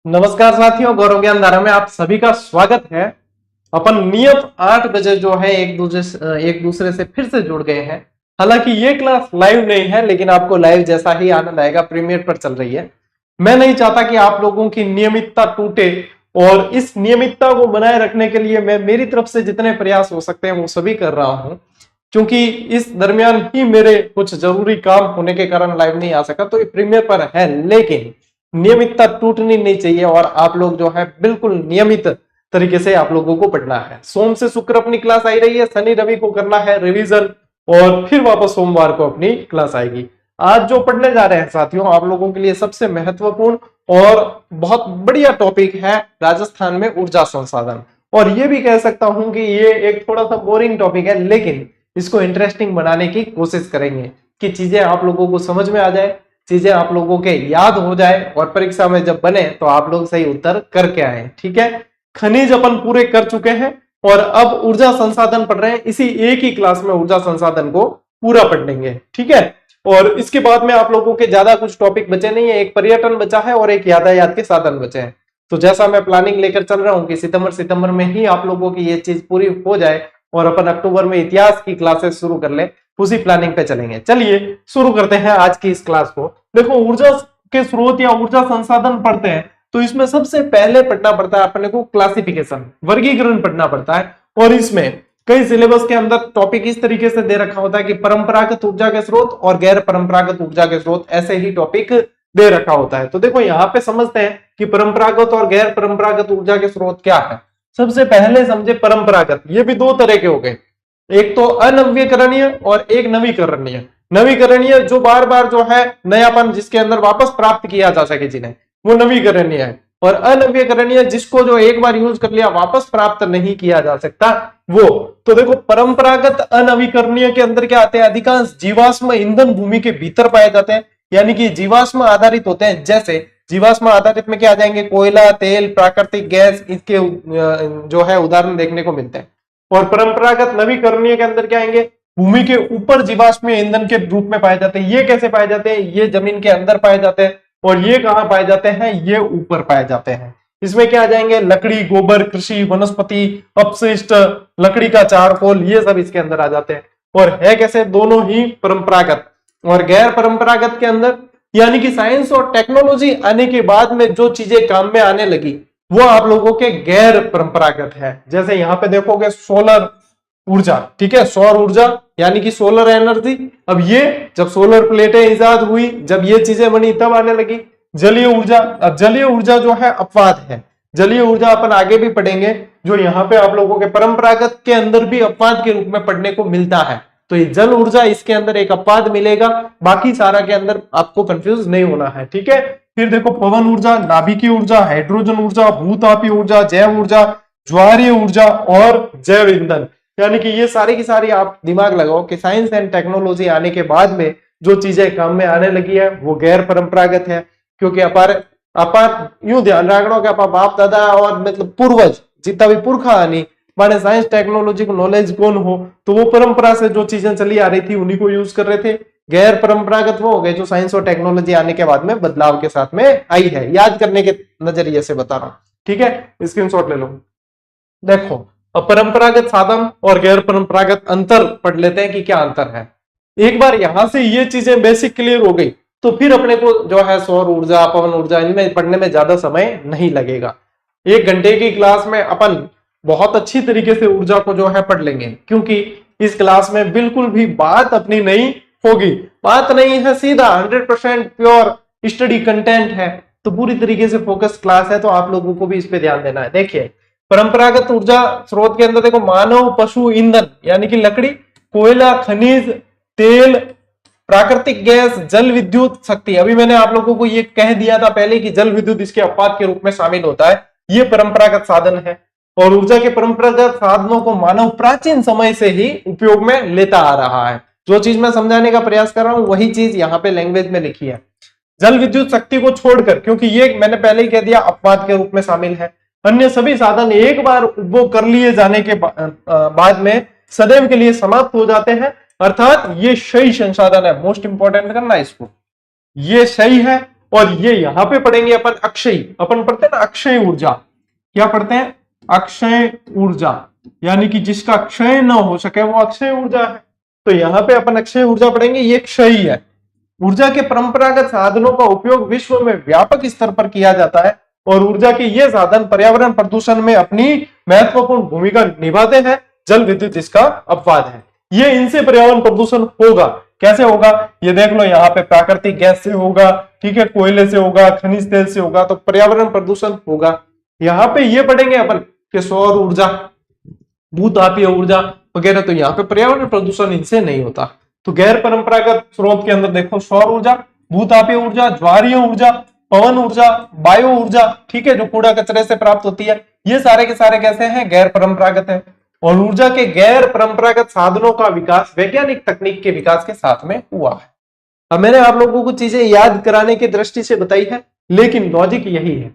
नमस्कार साथियों, गौरव ज्ञान धारा में आप सभी का स्वागत है। अपन नियत 8 बजे जो है एक दूसरे से फिर से जुड़ गए हैं। हालांकि ये क्लास लाइव नहीं है, लेकिन आपको लाइव जैसा ही आनंद आएगा। प्रीमियर पर चल रही है। मैं नहीं चाहता कि आप लोगों की नियमितता टूटे, और इस नियमितता को बनाए रखने के लिए मैं मेरी तरफ से जितने प्रयास हो सकते हैं वो सभी कर रहा हूं। क्योंकि इस दरमियान ही मेरे कुछ जरूरी काम होने के कारण लाइव नहीं आ सका, तो ये प्रीमियर पर है, लेकिन नियमितता टूटनी नहीं चाहिए। और आप लोग जो है बिल्कुल नियमित तरीके से आप लोगों को पढ़ना है। सोम से शुक्र अपनी क्लास आई रही है, शनि रवि को करना है रिवीजन, और फिर वापस सोमवार को अपनी क्लास आएगी। आज जो पढ़ने जा रहे हैं साथियों, आप लोगों के लिए सबसे महत्वपूर्ण और बहुत बढ़िया टॉपिक है राजस्थान में ऊर्जा संसाधन। और ये भी कह सकता हूं कि ये एक थोड़ा सा बोरिंग टॉपिक है, लेकिन इसको इंटरेस्टिंग बनाने की कोशिश करेंगे कि चीजें आप लोगों को समझ में आ जाए, चीजें आप लोगों के याद हो जाए, और परीक्षा में जब बने तो आप लोग सही उत्तर करके आए। ठीक है, खनिज अपन पूरे कर चुके हैं और अब ऊर्जा संसाधन पढ़ रहे हैं। इसी एक ही क्लास में ऊर्जा संसाधन को पूरा पढ़ लेंगे। ठीक है, और इसके बाद में आप लोगों के ज्यादा कुछ टॉपिक बचे नहीं है। एक पर्यटन बचा है और एक यातायात के साधन बचे हैं। तो जैसा मैं प्लानिंग लेकर चल रहा हूं कि सितंबर में ही आप लोगों की ये चीज पूरी हो जाए और अपन अक्टूबर में इतिहास की क्लासेस शुरू कर ले, उसी प्लानिंग पे चलेंगे। चलिए शुरू करते हैं आज की इस क्लास को। देखो, ऊर्जा के स्रोत या ऊर्जा संसाधन पढ़ते हैं तो इसमें सबसे पहले पढ़ना पड़ता है अपने को क्लासिफिकेशन, वर्गीकरण पढ़ना पड़ता है। और इसमें कई सिलेबस के अंदर टॉपिक इस तरीके से दे रखा होता है कि परंपरागत ऊर्जा के स्रोत और गैर परंपरागत ऊर्जा के स्रोत, ऐसे ही टॉपिक दे रखा होता है। तो देखो यहाँ पे समझते हैं कि परंपरागत और गैर परंपरागत ऊर्जा के स्रोत क्या है। सबसे पहले समझे परंपरागत। ये भी दो तरह के हो गए, एक तो अनवीकरणीय और एक नवीकरणीय। नवीकरणीय जो बार बार जो है नयापन जिसके अंदर वापस प्राप्त किया जा सके जिन्हें, वो नवीकरणीय है। और अनवीकरणीय जिसको जो एक बार यूज कर लिया वापस प्राप्त नहीं किया जा सकता, वो। तो देखो, परंपरागत अनवीकरणीय के अंदर क्या आते हैं, अधिकांश जीवाश्म ईंधन भूमि के भीतर पाए जाते हैं, यानी कि जीवाश्म आधारित होते हैं। जैसे जीवाश्म आधारित में क्या आ जाएंगे, कोयला, तेल, प्राकृतिक गैस, इसके जो है उदाहरण देखने को मिलते हैं। और परंपरागत नवीकरणीय के अंदर क्या आएंगे, भूमि के ऊपर जीवाश्म ईंधन के रूप में पाए जाते हैं। ये कैसे पाए जाते हैं, ये जमीन के अंदर पाए जाते हैं। और ये कहां पाए जाते हैं, ये ऊपर पाए जाते हैं। इसमें क्या आ जाएंगे, लकड़ी, गोबर, कृषि, वनस्पति अपशिष्ट, लकड़ी का चारकोल, ये सब इसके अंदर आ जाते हैं। और है कैसे, दोनों ही परंपरागत। और गैर परंपरागत के अंदर यानी कि साइंस और टेक्नोलॉजी आने के बाद में जो चीजें काम में आने लगी, वो आप लोगों के गैर परंपरागत है। जैसे यहां पे देखोगे सोलर ऊर्जा, ठीक है, सौर ऊर्जा यानी कि सोलर एनर्जी। अब ये जब सोलर प्लेटें इजाद हुई, जब ये चीजें बनी, तब आने लगी। जलीय ऊर्जा, अब जलीय ऊर्जा जो है अपवाद है। जलीय ऊर्जा अपन आगे भी पढ़ेंगे, जो यहाँ पे आप लोगों के परंपरागत के अंदर भी अपवाद के रूप में पढ़ने को मिलता है। तो ये जल ऊर्जा, इसके अंदर एक अपवाद मिलेगा, बाकी सारा के अंदर आपको कंफ्यूज नहीं होना है। ठीक है, फिर देखो, पवन ऊर्जा, नाभिकीय ऊर्जा, हाइड्रोजन ऊर्जा, भूतापीय ऊर्जा, जैव ऊर्जा, ज्वारीय ऊर्जा और जैव ईंधन। यानी कि ये सारी की सारी आप दिमाग लगाओ कि साइंस एंड टेक्नोलॉजी आने के बाद में जो चीजें काम में आने लगी है वो गैर परंपरागत है। क्योंकि अपार यूं ध्यान रखना कि आपा बाप दादा और मतलब पूर्वज जितना भी पुरखा आनी माने साइंस टेक्नोलॉजी को नॉलेज कौन हो, तो वो परंपरा से जो चीजें चली आ रही थी उन्हीं को यूज कर रहे थे। गैर परंपरागत वो हो गए जो साइंस और टेक्नोलॉजी आने के बाद में बदलाव के साथ में आई है। याद करने के नजरिए से बता रहा हूं। ठीक है, स्क्रीनशॉट ले लो। देखो, अब परंपरागत साधन और गैर परंपरागत अंतर पढ़ लेते हैं कि क्या अंतर है। एक बार यहां से ये चीजें बेसिक क्लियर हो गई तो फिर अपने को जो है सौर ऊर्जा, पवन ऊर्जा, इनमें पढ़ने में ज्यादा समय नहीं लगेगा। 1 घंटे की क्लास में अपन बहुत अच्छी तरीके से ऊर्जा को जो है पढ़ लेंगे, क्योंकि इस क्लास में बिल्कुल भी बात अपनी नहीं होगी। बात नहीं है, सीधा 100% प्योर स्टडी कंटेंट है। तो पूरी तरीके से फोकस क्लास है, तो आप लोगों को भी इस पे ध्यान देना है। देखिए, परंपरागत ऊर्जा स्रोत के अंदर देखो, मानव पशु ईंधन यानी कि लकड़ी, कोयला, खनिज, तेल, प्राकृतिक गैस, जल विद्युत शक्ति। अभी मैंने आप लोगों को ये कह दिया था पहले कि जल विद्युत इसके अपवाद के रूप में शामिल होता है। ये परंपरागत साधन है। और ऊर्जा के परंपरागत साधनों को मानव प्राचीन समय से ही उपयोग में लेता आ रहा है। जो चीज मैं समझाने का प्रयास कर रहा हूं वही चीज यहाँ पे लैंग्वेज में लिखी है। जल विद्युत शक्ति को छोड़कर, क्योंकि ये मैंने पहले ही कह दिया अपवाद के रूप में शामिल है, अन्य सभी साधन एक बार उपभोग कर लिए जाने के बाद में सदैव के लिए समाप्त हो जाते हैं। अर्थात ये सही संसाधन है। मोस्ट इंपॉर्टेंट करना इसको, ये सही है और ये यहाँ पे पढ़ेंगे अपन अक्षय, अपन पढ़ते हैं ना अक्षय ऊर्जा, क्या पढ़ते हैं, अक्षय ऊर्जा, यानी कि जिसका क्षय न हो सके वो अक्षय ऊर्जा है। तो यहाँ पे अपन अक्षय ऊर्जा पढ़ेंगे, ये क्षय है। ऊर्जा के परंपरागत साधनों का उपयोग विश्व में व्यापक स्तर पर किया जाता है और ऊर्जा के ये साधन पर्यावरण प्रदूषण में अपनी महत्वपूर्ण भूमिका निभाते हैं। जल विद्युत इसका अपवाद है। ये इनसे पर्यावरण प्रदूषण होगा, कैसे होगा ये देख लो, यहाँ पे प्राकृतिक गैस से होगा, ठीक है, कोयले से होगा, खनिज तेल से होगा, तो पर्यावरण प्रदूषण होगा। यहाँ पे ये पढ़ेंगे अपन कि सौर ऊर्जा, भूतापीय ऊर्जा वगैरह, तो यहाँ पे पर्यावरण प्रदूषण इनसे नहीं होता। तो गैर परंपरागत स्रोत के अंदर देखो सौर ऊर्जा, भूतापीय ऊर्जा, ज्वारीय ऊर्जा, पवन ऊर्जा, वायु ऊर्जा, ठीक है, जो कूड़ा कचरे से प्राप्त होती है, ये सारे के सारे कैसे हैं, गैर परंपरागत है। और ऊर्जा के गैर परंपरागत साधनों का विकास वैज्ञानिक तकनीक के विकास के साथ में हुआ है। अब मैंने आप लोगों को चीजें याद कराने की दृष्टि से बताई है, लेकिन लॉजिक यही है।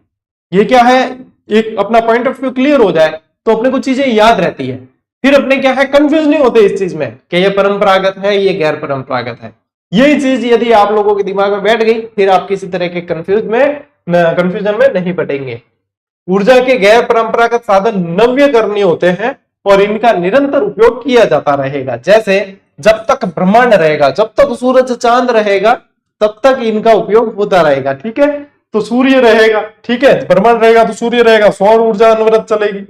ये क्या है, एक अपना पॉइंट ऑफ व्यू क्लियर हो जाए तो अपने को चीजें याद रहती है, फिर अपने क्या है कंफ्यूज नहीं होते इस चीज में कि ये परंपरागत है ये गैर परंपरागत है। यही चीज यदि आप लोगों के दिमाग में बैठ गई, फिर आप किसी तरह के कंफ्यूजन में नहीं पड़ेंगे। ऊर्जा के गैर परंपरागत साधन नव्यकरणीय होते हैं और इनका निरंतर उपयोग किया जाता रहेगा। जैसे जब तक ब्रह्मांड रहेगा, जब तक सूरज चांद रहेगा, तब तक इनका उपयोग होता रहेगा, ठीक है। तो सूर्य रहेगा, ठीक है, ब्रह्मांड रहेगा तो सूर्य रहेगा, सौर ऊर्जा अनवरत चलेगी,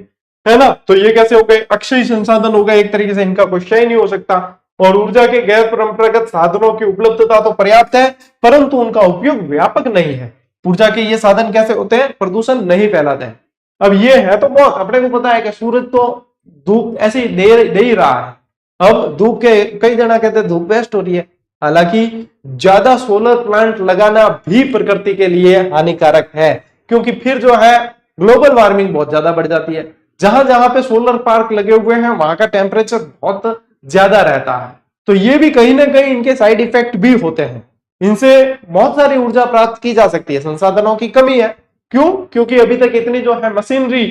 है ना। तो ये कैसे हो गए, अक्षय संसाधन हो गए एक तरीके से, इनका कोई क्षय नहीं हो सकता। और ऊर्जा के गैर परंपरागत साधनों की उपलब्धता तो पर्याप्त है, परंतु उनका उपयोग व्यापक नहीं है। ऊर्जा के ये साधन कैसे होते हैं, प्रदूषण नहीं फैलाते हैं। अब ये है तो बहुत, अपने को पता है कि सूरज तो धूप ऐसे ही दे ही रहा है। अब धूप के कई जना कहते हैं धूप वेस्ट हो रही है, हालांकि ज्यादा सोलर प्लांट लगाना भी प्रकृति के लिए हानिकारक है, क्योंकि फिर जो है ग्लोबल वार्मिंग बहुत ज्यादा बढ़ जाती है। जहां जहां पे सोलर पार्क लगे हुए हैं वहां का टेम्परेचर बहुत ज्यादा रहता है, तो ये भी कहीं ना कहीं इनके साइड इफेक्ट भी होते हैं। इनसे बहुत सारी ऊर्जा प्राप्त की जा सकती है, संसाधनों की कमी है। क्यों, क्योंकि अभी तक इतनी जो है मशीनरी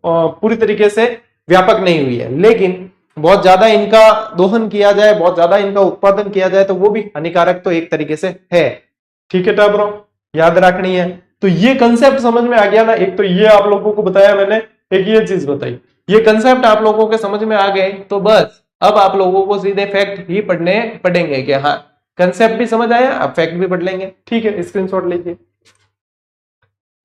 पूरी तरीके से व्यापक नहीं हुई है। लेकिन बहुत ज्यादा इनका दोहन किया जाए, बहुत ज्यादा इनका उत्पादन किया जाए तो वो भी हानिकारक तो एक तरीके से है, ठीक है टाबरों, याद रखनी है। तो ये कंसेप्ट समझ में आ गया ना, एक तो ये आप लोगों को बताया मैंने, एक ये चीज बताई, ये कंसेप्ट आप लोगों के समझ में आ गए तो बस अब आप लोगों को सीधे फैक्ट ही पढ़ने पड़ेंगे कि हाँ कंसेप्ट भी समझ आया, अब फैक्ट भी पढ़ लेंगे, ठीक है। स्क्रीनशॉट लीजिए,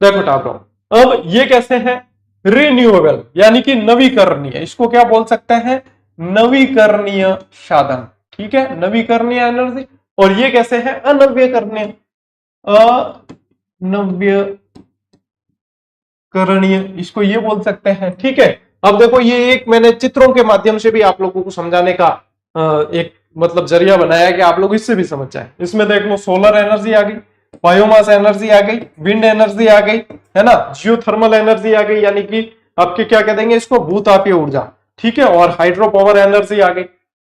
देखो टाबरों, अब ये कैसे है, रिन्यूएबल यानी कि नवीकरणीय, इसको क्या बोल सकते हैं, नवीकरणीय साधन, ठीक है, नवीकरणीय एनर्जी। और ये कैसे है, अनव्यकरणीय, अनव्यकरणीय, इसको ये बोल सकते हैं, ठीक है। अब देखो ये एक मैंने चित्रों के माध्यम से भी आप लोगों को समझाने का एक मतलब जरिया बनाया कि आप लोग इससे भी समझ जाए। इसमें देख लो सोलर एनर्जी आ गई, बायोमास एनर्जी आ गई, विंड एनर्जी आ गई, है ना, जियोथर्मल एनर्जी आ गई, यानी कि आपके क्या कह देंगे इसको, भूतापीय ऊर्जा, ठीक है, और हाइड्रो पावर एनर्जी आ गई।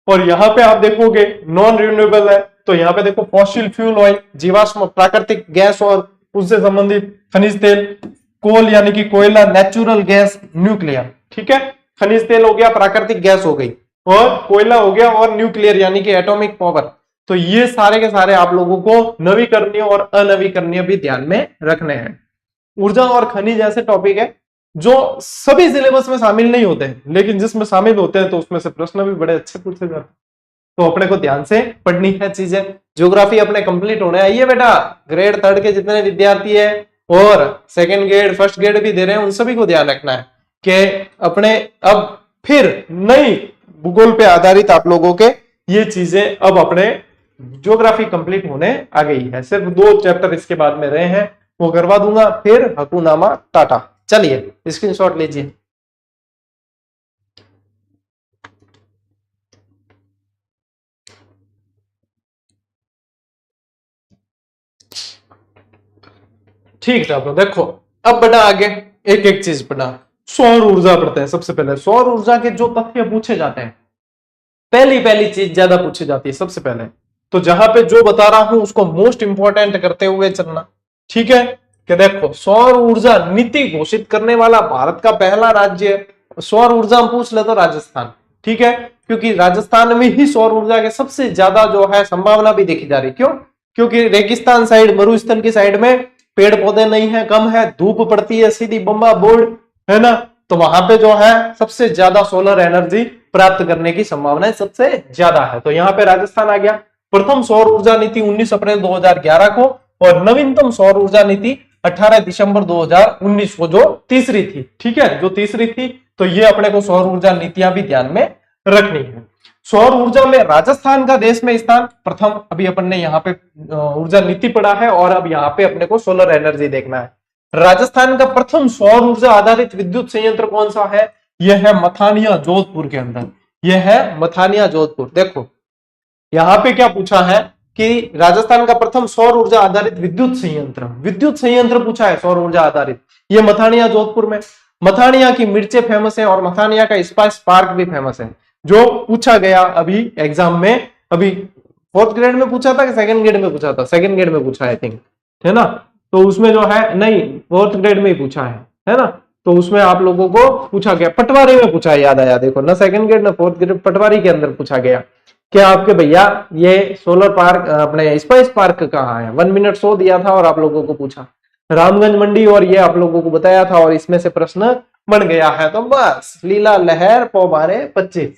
और यहाँ पे आप देखोगे नॉन रिन्यूएबल है, तो यहाँ पे देखो फॉसिल फ्यूल ऑयल, जीवाश्म प्राकृतिक गैस और उससे संबंधित खनिज तेल, कोल यानी कि कोयला, नेचुरल गैस, न्यूक्लियर, ठीक है, खनिज तेल हो गया, प्राकृतिक गैस हो गई, और कोयला हो गया, और न्यूक्लियर यानी कि एटॉमिक पावर। तो ये सारे के सारे आप लोगों को नवीकरणीय और अनवीकरणीय भी ध्यान में रखने हैं। ऊर्जा और खनिज ऐसे टॉपिक है जो सभी सिलेबस में शामिल नहीं होते हैं, लेकिन जिसमें शामिल होते हैं तो उसमें से प्रश्न भी बड़े अच्छे पूछे जाते हैं। तो अपने को ध्यान से पढ़नी है चीजें। ज्योग्राफी अपने कंप्लीट होने आई है बेटा, ग्रेड 3 के जितने विद्यार्थी है और सेकंड ग्रेड फर्स्ट ग्रेड भी दे रहे हैं, उन सभी को ध्यान रखना है कि अपने अब फिर नई भूगोल पे आधारित आप लोगों के ये चीजें अब अपने ज्योग्राफी कंप्लीट होने आ गई है। सिर्फ 2 चैप्टर इसके बाद में रहे हैं, वो करवा दूंगा, फिर हकुनामा टाटा। चलिए स्क्रीनशॉट लीजिए। ठीक है, तो देखो अब बढ़ा आगे, एक एक चीज बढ़ा। सौर ऊर्जा पढ़ते हैं। सबसे पहले सौर ऊर्जा के जो तथ्य पूछे जाते हैं, पहली चीज ज्यादा पूछी जाती है सबसे पहले, तो जहां पे जो बता रहा हूं उसको मोस्ट इंपॉर्टेंट करते हुए चलना, ठीक है। कि देखो सौर ऊर्जा नीति घोषित करने वाला भारत का पहला राज्य, सौर ऊर्जा पूछ ले तो राजस्थान, ठीक है, क्योंकि राजस्थान में ही सौर ऊर्जा के सबसे ज्यादा जो है संभावना भी देखी जा रही। क्यों, क्योंकि रेगिस्तान साइड, मरुस्थल की साइड में पेड़ पौधे नहीं है, कम है, धूप पड़ती है सीधी बम्बा बोर्ड, है ना, तो वहां पे जो है सबसे ज्यादा सोलर एनर्जी प्राप्त करने की संभावना सबसे ज्यादा है। तो यहाँ पे राजस्थान आ गया। प्रथम सौर ऊर्जा नीति 19 अप्रैल 2011 को, और नवीनतम सौर ऊर्जा नीति 18 दिसंबर 2019 को, जो तीसरी थी। ठीक है, जो तीसरी थी, तो ये अपने को सौर ऊर्जा नीतियां भी ध्यान में रखनी है। सौर ऊर्जा में राजस्थान का देश में स्थान प्रथम। अभी अपन ने यहाँ पे ऊर्जा नीति पढ़ा है, और अब यहाँ पे अपने को सोलर एनर्जी देखना है। राजस्थान का प्रथम सौर ऊर्जा आधारित विद्युत संयंत्र कौन सा है? यह है मथानिया, जोधपुर के अंदर। यह है मथानिया, जोधपुर। देखो यहाँ पे क्या पूछा है कि राजस्थान का प्रथम सौर ऊर्जा आधारित विद्युत संयंत्र पूछा है, सौर ऊर्जा आधारित। ये मथानिया, जोधपुर में। मथानिया की मिर्चें फेमस है, और मथानिया का स्पाइस पार्क भी फेमस है, जो पूछा गया अभी एग्जाम में। अभी 4th ग्रेड में पूछा था कि 2nd ग्रेड में पूछा था? 2nd ग्रेड में पूछा, आई थिंक, है ना। तो उसमें जो है, नहीं, 4th ग्रेड में ही पूछा है ना। तो उसमें आप लोगों को पूछा गया, पटवारी में पूछा, याद आया, देखो ना, 2nd ग्रेड ना 4th ग्रेड, पटवारी के अंदर पूछा गया क्या आपके भैया ये सोलर पार्क, अपने स्पाइस पार्क कहाँ है? 1 मिनट शो दिया था और आप लोगों को पूछा रामगंज मंडी, और ये आप लोगों को बताया था, और इसमें से प्रश्न बन गया है। तो बस लीला लहर पौबारे 25।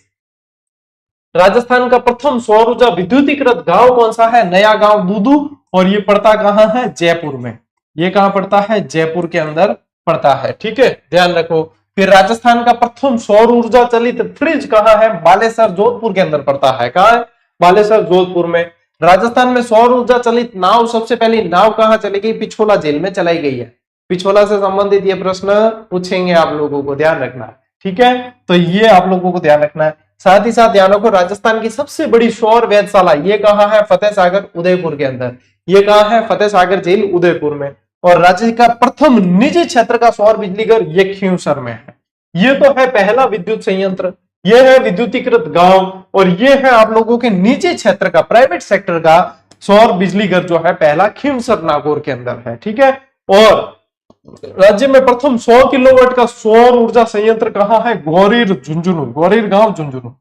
राजस्थान का प्रथम सौर ऊर्जा विद्युतीकृत गांव कौन सा है? नया गांव दूदू, और ये पड़ता कहां है? जयपुर में। ये कहां पड़ता है? जयपुर के अंदर पड़ता है। ठीक है, ध्यान रखो। फिर राजस्थान का प्रथम सौर ऊर्जा चलित फ्रिज कहां है? बालेसर, जोधपुर के अंदर पड़ता है। कहां है? बालेसर, जोधपुर में। राजस्थान में सौर ऊर्जा चलित नाव, सबसे पहली नाव कहां चली गई? पिछोला जेल में चलाई गई है। पिछोला से संबंधित ये प्रश्न पूछेंगे आप लोगों को, ध्यान रखना। ठीक है, तो ये आप लोगों को ध्यान रखना है। साथ ही साथ ध्यान रखो, राजस्थान की सबसे बड़ी सौर वेधशाला ये कहां है? फतेह सागर, उदयपुर के अंदर। ये कहां है? फतेह सागर जेल, उदयपुर में। और राज्य का प्रथम निजी क्षेत्र का सौर बिजली घर ये खींवसर में है। ये तो है पहला विद्युत संयंत्र, ये है विद्युतीकृत गांव, और ये है आप लोगों के निजी क्षेत्र का, प्राइवेट सेक्टर का सौर बिजली घर जो है पहला खींवसर नागौर के अंदर है। ठीक है, और राज्य में प्रथम 100 किलोवाट का सौर ऊर्जा संयंत्र कहां है? ग्वारीर, झुंझुनू, ग्वारीर गांव, झुंझुनू।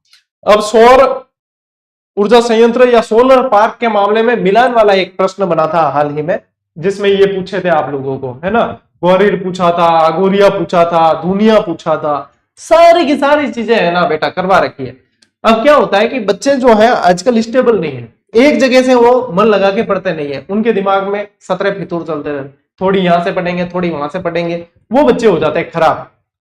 अब सौर ऊर्जा संयंत्र या सोलर पार्क के मामले में मिलान वाला एक प्रश्न बना था हाल ही में, जिसमें ये पूछे थे आप लोगों को, है ना। ग्वारीर पूछा था, अगोरिया पूछा था, धुनिया पूछा था, सारी की सारी चीजें है ना बेटा करवा रखी है। अब क्या होता है कि बच्चे जो है आजकल स्टेबल नहीं है, एक जगह से वो मन लगा के पढ़ते नहीं है, उनके दिमाग में 17 फितूर चलते रहते, थोड़ी यहां से पढ़ेंगे, थोड़ी वहां से पढ़ेंगे, वो बच्चे हो जाते हैं खराब।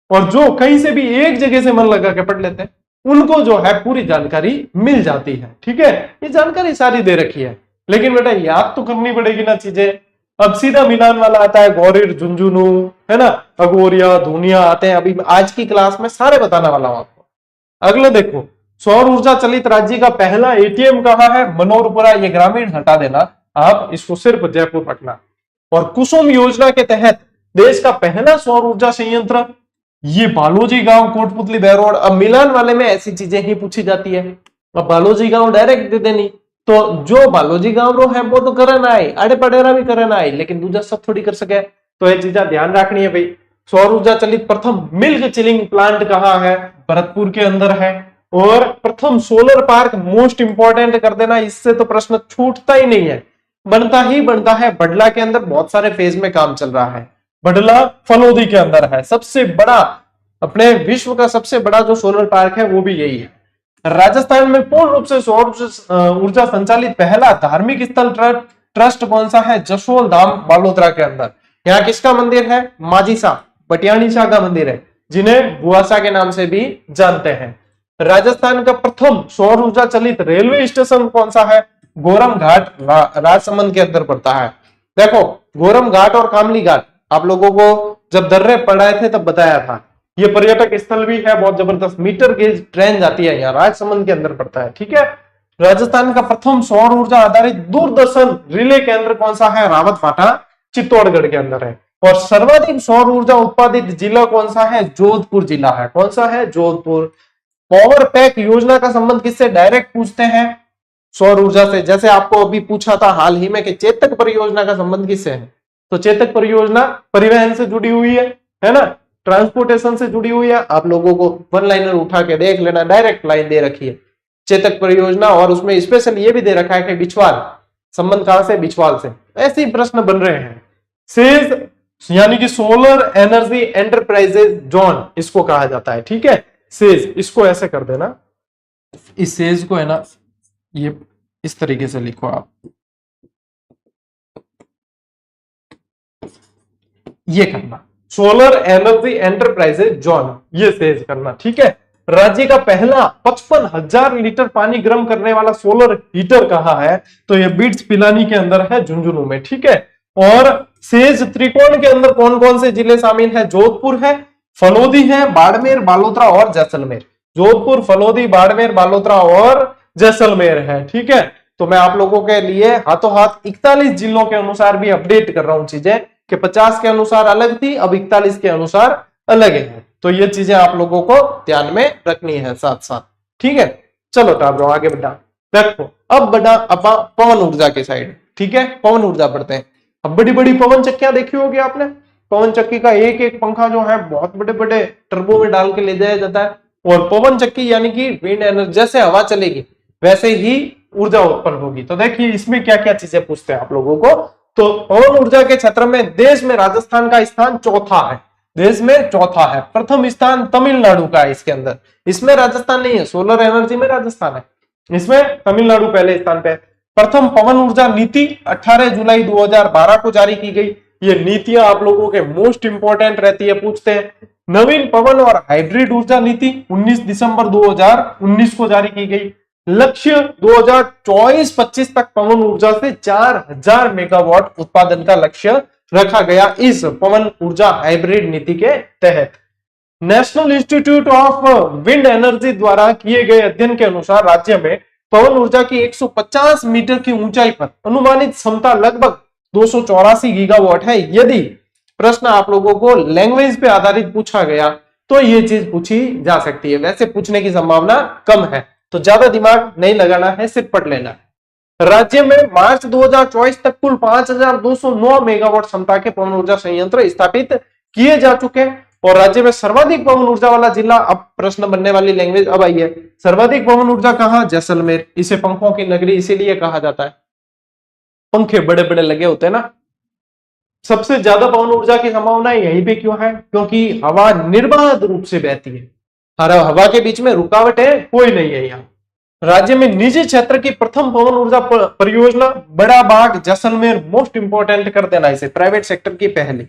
और जो कहीं से भी एक जगह से मन लगा के पढ़ लेते हैं, उनको जो है पूरी जानकारी मिल जाती है। ठीक है, ये जानकारी सारी दे रखी है, लेकिन बेटा याद तो करनी पड़ेगी ना चीजें। अब सीधा मिलान वाला आता है, ग्वारीर, झुंझुनू, है ना, अगोरिया, धुनिया आते हैं। अभी आज की क्लास में सारे बताने वाला हूं आपको। अगले देखो, सौर ऊर्जा चलित राज्य का पहला एटीएम कहां है? मनोहरपुरा। ये ग्रामीण हटा देना, आप इसको सिर्फ जयपुर रखना। और कुसुम योजना के तहत देश का पहला सौर ऊर्जा संयंत्र ये बालोजी गांव, कोटपुतली, बहरोड। अब मिलान वाले में ऐसी चीजें ही पूछी जाती है। अब बालोजी गांव डायरेक्ट दे देनी, तो जो बालोजी गांव रो है वो तो करे ना आई, अड़े पड़ेरा भी करे ना आई, लेकिन दूसरा सब थोड़ी कर सके। तो ये चीजें ध्यान रखनी है भाई। सौर ऊर्जा चलित प्रथम मिल्क चिलिंग प्लांट कहां है? भरतपुर के अंदर है। और प्रथम सोलर पार्क मोस्ट इंपॉर्टेंट कर देना, इससे तो प्रश्न छूटता ही नहीं है, बनता ही बनता है। बडला के अंदर बहुत सारे फेज में काम चल रहा है। बडला फलोदी के अंदर है, सबसे बड़ा, अपने विश्व का सबसे बड़ा जो सोलर पार्क है वो भी यही है। राजस्थान में पूर्ण रूप से सौर ऊर्जा संचालित पहला धार्मिक स्थल ट्रस्ट कौन सा है? जसोल धाम, बालोतरा के अंदर। यहाँ किसका मंदिर है? माझी शाह, पटियाणी शाह का मंदिर है, जिन्हें बुआसा के नाम से भी जानते हैं। राजस्थान का प्रथम सौर ऊर्जा चलित रेलवे स्टेशन कौन सा है? गोरम घाट, राजसमंद के अंदर पड़ता है। देखो गोरम घाट और कामली घाट आप लोगों को जब दर्रे पढ़ाए थे तब बताया था, ये पर्यटक स्थल भी है, बहुत जबरदस्त। मीटर गेज ट्रेन जाती है यहाँ, राजसमंद के अंदर पड़ता है। ठीक है, राजस्थान का प्रथम सौर ऊर्जा आधारित दूरदर्शन रिले केंद्र कौन सा है? रावत भाटा, चित्तौड़गढ़ के अंदर है। और सर्वाधिक सौर ऊर्जा उत्पादित जिला कौन सा है? जोधपुर जिला है। कौन सा है? जोधपुर। पावर पैक योजना का संबंध किससे? डायरेक्ट पूछते हैं, सौर ऊर्जा से। जैसे आपको अभी पूछा था हाल ही में कि चेतक परियोजना का संबंध किससे है, तो चेतक परियोजना परिवहन से जुड़ी हुई है ना, ट्रांसपोर्टेशन से जुड़ी हुई है। आप लोगों को वन लाइनर उठा के देख लेना, डायरेक्ट लाइन दे रखी है चेतक परियोजना, और उसमें स्पेशल ये भी दे रखा है कि बिछवाल, संबंध कहां से? बिछवाल से। ऐसे ही प्रश्न बन रहे हैं। सेज यानी कि सोलर एनर्जी एंटरप्राइजेज जोन इसको कहा जाता है, ठीक है। सेज इसको ऐसे कर देना, इस सेज को है ना ये इस तरीके से लिखो आप, ये करना सोलर एनर्जी एंटरप्राइजेज जोन, ये सेज करना, ठीक है। राज्य का पहला 55,000 लीटर पानी गर्म करने वाला सोलर हीटर कहाँ है, तो ये बिट्स पिलानी के अंदर है, झुंझुनू में, ठीक है। और सेज त्रिकोण के अंदर कौन कौन से जिले शामिल है, जोधपुर है, फलोदी है, बाड़मेर, बालोतरा और जैसलमेर। जोधपुर, फलोदी, बाड़मेर, बालोतरा और जैसलमेर है, ठीक है। तो मैं आप लोगों के लिए हाथों हाथ 41 जिलों के अनुसार भी अपडेट कर रहा हूं चीजें, कि 50 के अनुसार अलग थी, अब 41 के अनुसार अलग है। तो ये चीजें आप लोगों को ध्यान में रखनी है साथ साथ, ठीक है। चलो टाबरो आगे बढ़ा, देखो अब बढ़ा अपा पवन ऊर्जा के साइड, ठीक है। पवन ऊर्जा पढ़ते हैं। अब बड़ी बड़ी पवन चक्कियां देखी होगी आपने, पवन चक्की का एक एक पंखा जो है बहुत बड़े बड़े टर्बो में डाल के ले जाया जाता है, और पवन चक्की यानी कि विंड एनर्जी, जैसे हवा चलेगी वैसे ही ऊर्जा उत्पन्न होगी। तो देखिए इसमें क्या क्या चीजें पूछते हैं आप लोगों को। तो पवन ऊर्जा के क्षेत्र में देश में राजस्थान का स्थान चौथा है, देश में चौथा है। प्रथम स्थान तमिलनाडु का है इसके अंदर, इसमें राजस्थान नहीं है, सोलर एनर्जी में राजस्थान है, इसमें तमिलनाडु पहले स्थान पे है। प्रथम पवन ऊर्जा नीति 18 जुलाई 2012 को जारी की गई। ये नीतियां आप लोगों के मोस्ट इंपोर्टेंट रहती है, पूछते हैं। नवीन पवन और हाइब्रिड ऊर्जा नीति 19 दिसंबर 2019 को जारी की गई। लक्ष्य 2024-25 तक पवन ऊर्जा से 4000 मेगावाट उत्पादन का लक्ष्य रखा गया इस पवन ऊर्जा हाइब्रिड नीति के तहत। National institute of wind energy द्वारा किए गए अध्ययन के अनुसार राज्य में पवन ऊर्जा की 150 मीटर की ऊंचाई पर अनुमानित क्षमता लगभग 284 गीगावाट है। यदि प्रश्न आप लोगों को लैंग्वेज पे आधारित पूछा गया तो ये चीज पूछी जा सकती है, वैसे पूछने की संभावना कम है, तो ज्यादा दिमाग नहीं लगाना है, सिर्फ पढ़ लेना है। राज्य में मार्च 2024 तक कुल 5209 मेगावाट क्षमता के पवन ऊर्जा संयंत्र स्थापित किए जा चुके हैं। और राज्य में सर्वाधिक पवन ऊर्जा वाला जिला, अब प्रश्न बनने वाली लैंग्वेज अब आई है, सर्वाधिक पवन ऊर्जा कहां, जैसलमेर। इसे पंखों की नगरी इसीलिए कहा जाता है, पंखे बड़े बड़े लगे होते हैं ना। सबसे ज्यादा पवन ऊर्जा की संभावना यहीं पे क्यों है, क्योंकि हवा निर्बाध रूप से बहती है, हवा के बीच में रुकावट है कोई नहीं है यहाँ। राज्य में निजी क्षेत्र की प्रथम पवन ऊर्जा परियोजना बड़ा बाग जैसलमेर, मोस्ट इंपोर्टेंट कर देना इसे, प्राइवेट सेक्टर की पहली।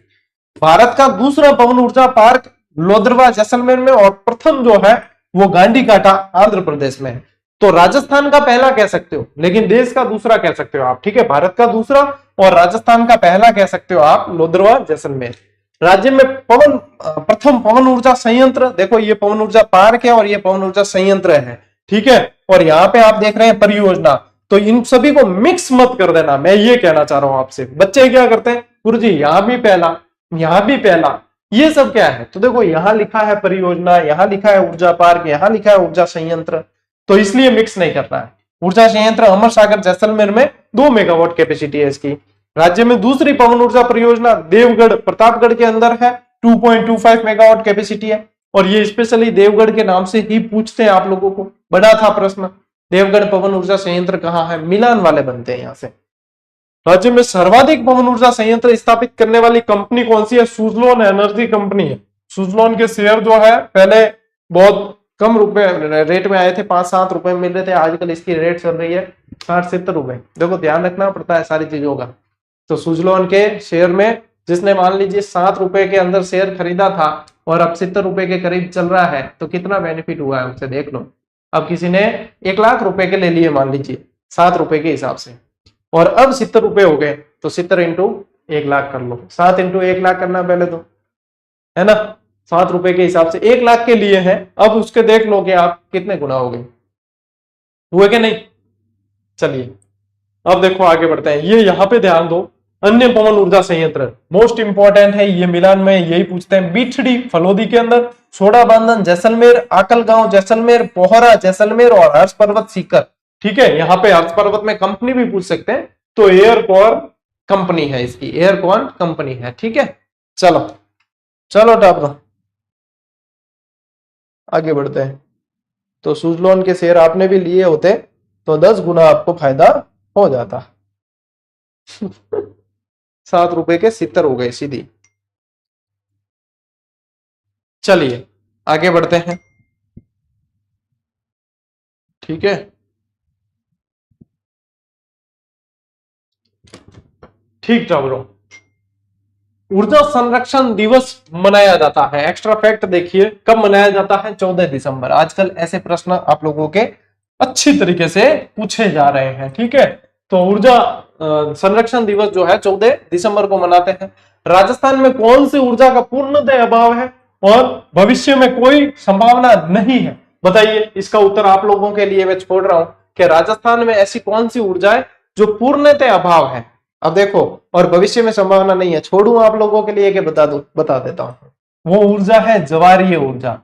भारत का दूसरा पवन ऊर्जा पार्क लोदरवा जैसलमेर में, और प्रथम जो है वो गांडीकाटा आंध्र प्रदेश में है। तो राजस्थान का पहला कह सकते हो, लेकिन देश का दूसरा कह सकते हो आप, ठीक है। भारत का दूसरा और राजस्थान का पहला कह सकते हो आप, लोदरवा जैसलमेर। राज्य में प्रथम पवन ऊर्जा संयंत्र, देखो ये पवन ऊर्जा पार्क है और ये पवन ऊर्जा संयंत्र है, ठीक है। और यहाँ पे आप देख रहे हैं परियोजना, तो इन सभी को मिक्स मत कर देना, मैं ये कहना चाह रहा हूं आपसे। बच्चे क्या करते हैं, गुरुजी यहां भी पहला, यहां भी पहला, ये सब क्या है, तो देखो यहां लिखा है परियोजना, यहां लिखा है ऊर्जा पार्क, यहां लिखा है ऊर्जा संयंत्र, तो इसलिए मिक्स नहीं करना है। ऊर्जा संयंत्र अमर सागर जैसलमेर में 2 मेगावाट कैपेसिटी है इसकी। राज्य में दूसरी पवन ऊर्जा परियोजना देवगढ़ प्रतापगढ़ के अंदर है, 2.25 मेगावाट कैपेसिटी है। और ये स्पेशली देवगढ़ के नाम से ही पूछते हैं आप लोगों को, बड़ा था प्रश्न, देवगढ़ पवन ऊर्जा संयंत्र कहाँ है, मिलान वाले बनते हैं यहां से। राज्य में सर्वाधिक पवन ऊर्जा संयंत्र स्थापित करने वाली कंपनी कौन सी है, सुजलोन एनर्जी कंपनी है। सुजलोन के शेयर जो है पहले बहुत कम रुपए रेट में आए थे, 5-7 रुपए मिल रहे थे, आजकल इसकी रेट चल रही है 60-70 रुपए। देखो ध्यान रखना पड़ता है सारी चीजों का। तो सुजलोन के शेयर में जिसने मान लीजिए 7 रुपए के अंदर शेयर खरीदा था और अब 70 रुपए के करीब चल रहा है, तो कितना बेनिफिट हुआ है उससे देख लो। अब किसी ने 1 लाख रुपए के ले लिए मान लीजिए 7 रुपए के हिसाब से, और अब 70 रुपए हो गए, तो 70 इंटू 1 लाख कर लो, 7 इंटू 1 लाख करना पहले तो, है ना। 7 रुपए के हिसाब से 1 लाख के लिए है, अब उसके देख लो कि आप कितने गुना हो गए, हुए कि नहीं। चलिए अब देखो आगे बढ़ते हैं, ये यहां पे ध्यान दो, अन्य पवन ऊर्जा संयंत्र मोस्ट इंपॉर्टेंट है, ये मिलान में यही पूछते हैं। बीठड़ी फलोदी के अंदर, सोडा बांधन जैसलमेर, आकलगांव जैसलमेर, पोहरा जैसलमेर और हर्ष पर्वत सीकर, ठीक है। यहाँ पे हर्ष पर्वत में कंपनी भी पूछ सकते हैं, तो एयरकॉन कंपनी है इसकी, एयरकॉन कंपनी है, ठीक है। चलो चलो टाप आगे बढ़ते हैं। तो सुजलोन के शेयर आपने भी लिए होते तो 10 गुना आपको फायदा हो जाता। ₹7 के 70 हो गए सीधी। चलिए आगे बढ़ते हैं। ठीक है, ठीक छात्रों, ऊर्जा संरक्षण दिवस मनाया जाता है। एक्स्ट्रा फैक्ट देखिए कब मनाया जाता है, 14 दिसंबर। आजकल ऐसे प्रश्न आप लोगों के अच्छी तरीके से पूछे जा रहे हैं। ठीक है, तो ऊर्जा संरक्षण दिवस जो है 14 दिसंबर को मनाते हैं। राजस्थान में कौन सी ऊर्जा का पूर्णतः अभाव है और भविष्य में कोई संभावना नहीं है, बताइए। इसका उत्तर आप लोगों के लिए मैं छोड़ रहा हूं कि राजस्थान में ऐसी कौन सी ऊर्जा है जो पूर्णतः अभाव है। अब देखो, और भविष्य में संभावना नहीं है, छोड़ू आप लोगों के लिए कि बता देता हूं। वो ऊर्जा है ज्वारीय ऊर्जा।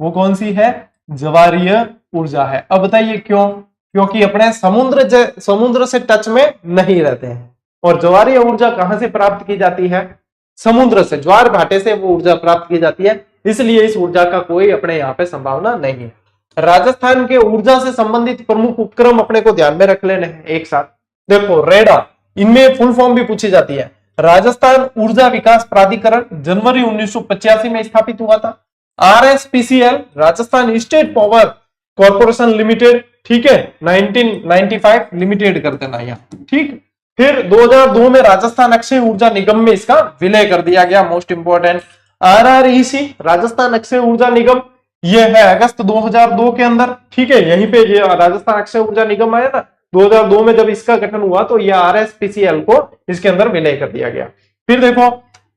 वो कौन सी है? ज्वारीय ऊर्जा है। अब बताइए क्यों? क्योंकि अपने समुद्र से टच में नहीं रहते हैं। और ज्वारीय ऊर्जा कहां से प्राप्त की जाती है? समुद्र से, ज्वार भाटे से वो ऊर्जा प्राप्त की जाती है। इसलिए इस ऊर्जा का कोई अपने यहाँ पे संभावना नहीं है। राजस्थान के ऊर्जा से संबंधित प्रमुख उपक्रम अपने को ध्यान में रख लेने हैं एक साथ। देखो, रेडा, इनमें फुल फॉर्म भी पूछी जाती है। राजस्थान ऊर्जा विकास प्राधिकरण जनवरी 1985 में स्थापित हुआ था। RSPCL, Rajasthan state power corporation limited, ठीक है, 1995 लिमिटेड कर देना यहाँ। ठीक, फिर 2002 में राजस्थान अक्षय ऊर्जा निगम में इसका विलय कर दिया गया। Most important, RREC, Rajasthan Akshay ऊर्जा निगम, ये है अगस्त 2002 के अंदर। ठीक है, यहीं पे ये राजस्थान अक्षय ऊर्जा निगम आया ना 2002 में, जब इसका गठन हुआ तो ये RSPCL को इसके अंदर विलय कर दिया गया। फिर देखो,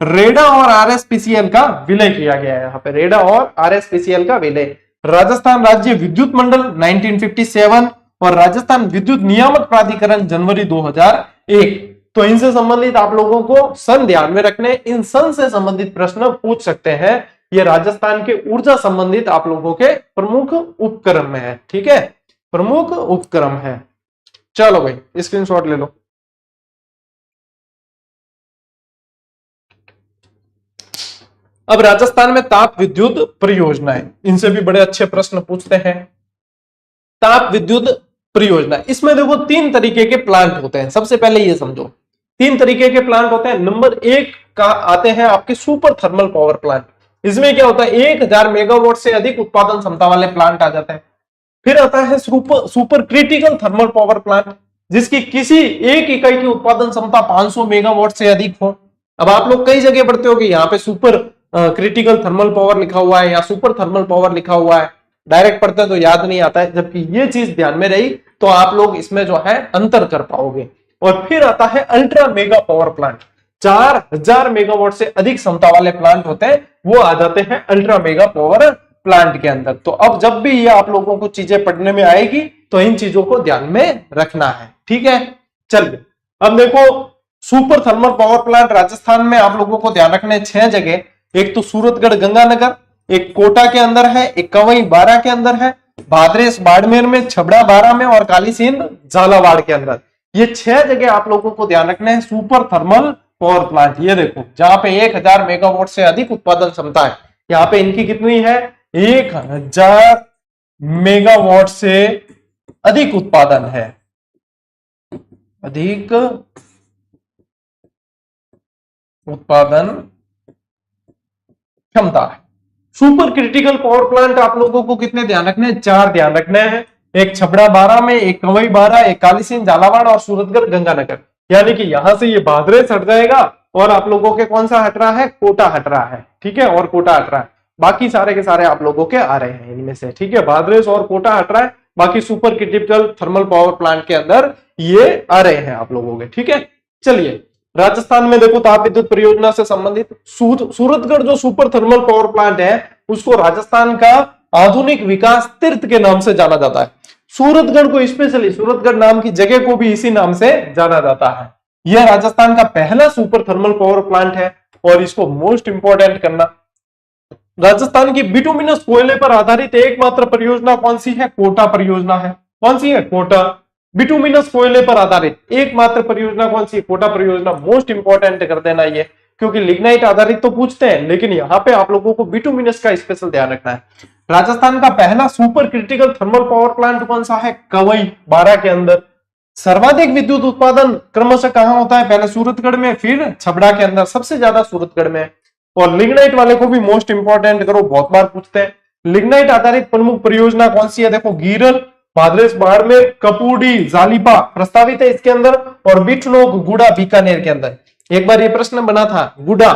रेडा और RSPCL का विलय किया गया है। यहाँ पे रेडा और RSPCL का विलय। राजस्थान राज्य विद्युत मंडल 1957 और राजस्थान विद्युत नियामक प्राधिकरण जनवरी 2001। तो इनसे संबंधित आप लोगों को सन ध्यान में रखने, इन सन से संबंधित प्रश्न पूछ सकते हैं। ये राजस्थान के ऊर्जा संबंधित आप लोगों के प्रमुख उपक्रम में है। ठीक है, प्रमुख उपक्रम है। चलो भाई स्क्रीनशॉट ले लो। अब राजस्थान में ताप विद्युत परियोजनाएं, इनसे भी बड़े अच्छे प्रश्न पूछते हैं। ताप विद्युत परियोजना, इसमें देखो 3 तरीके के प्लांट होते हैं। सबसे पहले ये समझो 3 तरीके के प्लांट होते हैं। नंबर 1 का आते हैं आपके सुपर थर्मल पावर प्लांट। इसमें क्या होता है, 1000 मेगावाट से अधिक उत्पादन क्षमता वाले प्लांट आ जाते हैं। फिर आता है super critical thermal power plant, जिसकी किसी एक इकाई की उत्पादन क्षमता 500 मेगावाट से अधिक हो। अब आप लोग कई जगह पढ़ते हो कि यहाँ पे सुपर क्रिटिकल थर्मल पावर लिखा हुआ है या सुपर थर्मल पावर लिखा हुआ है, डायरेक्ट पढ़ते हैं तो याद नहीं आता है। जबकि ये चीज ध्यान में रही तो आप लोग इसमें जो है अंतर कर पाओगे। और फिर आता है ultra mega power plant, 4000 megawatt से अधिक क्षमता वाले प्लांट होते हैं, वो आ जाते हैं अल्ट्रा मेगा पावर प्लांट के अंदर। तो अब जब भी ये आप लोगों को चीजें पढ़ने में आएगी तो इन चीजों को ध्यान में रखना है। ठीक है, चलिए अब देखो, super thermal power plant Rajasthan में आप लोगों को ध्यान रखने 6 जगह। एक तो सूरतगढ़ गंगानगर, एक कोटा के अंदर है, एक कंवई बारा के अंदर है, भादरेस बाड़मेर में, छबड़ा बारा में और काली सिंध झालावाड़ के अंदर। ये 6 जगह आप लोगों को ध्यान रखना है सुपर थर्मल पावर प्लांट। ये देखो, जहां पे 1000 मेगावाट से अधिक उत्पादन क्षमता है, यहाँ पे इनकी कितनी है, 1000 मेगावाट से अधिक उत्पादन है, अधिक उत्पादन क्षमता है। सुपर क्रिटिकल पावर प्लांट आप लोगों को कितने ध्यान रखने हैं, 4 ध्यान रखने हैं। एक छबड़ा बारा में, एक कंवई बारा, एक काली सिंध झालावाड़ और सूरतगढ़ गंगानगर। यानी कि यहां से ये भादरेस हट जाएगा और आप लोगों के कौन सा हट रहा है, कोटा हट रहा है। ठीक है, और कोटा हट रहा है, बाकी सारे के सारे आप लोगों के आ रहे हैं इनमें से। ठीक है, भादरेस और कोटा हट रहा है, बाकी super critical thermal power plant के अंदर ये आ रहे हैं आप लोगों के। ठीक है, चलिए राजस्थान में देखो ताप विद्युत परियोजना से संबंधित सूरतगढ़ जो सुपर थर्मल पावर प्लांट है उसको राजस्थान का आधुनिक विकास तीर्थ के नाम से जाना जाता है। सूरतगढ़ को स्पेशली, सूरतगढ़ नाम की जगह को भी इसी नाम से जाना जाता है। यह राजस्थान का पहला सुपर थर्मल पावर प्लांट है और इसको मोस्ट इंपोर्टेंट करना। राजस्थान की बिटुमिनस कोयले पर आधारित एकमात्र परियोजना कौन सी है, कोटा परियोजना है। कौन सी है, कोटा। बिटुमिनस कोयले पर आधारित एकमात्र परियोजना कौन सी है, कोटा परियोजना। मोस्ट इंपोर्टेंट कर देना ये, क्योंकि लिग्नाइट आधारित तो पूछते हैं लेकिन यहाँ पे आप लोगों को बिटुमिनस का स्पेशल ध्यान रखना है। राजस्थान का पहला super critical thermal power plant कौन सा है, कंवई बारा के अंदर। सर्वाधिक विद्युत उत्पादन क्रमशः कहां होता है? पहले सूरतगढ़ में, फिर छबड़ा के अंदर, सबसे ज्यादा सूरतगढ़ में। और लिग्नाइट वाले को भी मोस्ट इंपॉर्टेंट करो, बहुत बार पूछते हैं। लिग्नाइट आधारित प्रमुख परियोजना कौन सी है? देखो, गीरल, भादरेस बाड़मेर, कपूडी, जालिपा प्रस्तावित है इसके अंदर, और बिठनोक, गुड़ा बीकानेर के अंदर। एक बार ये प्रश्न बना था, गुड़ा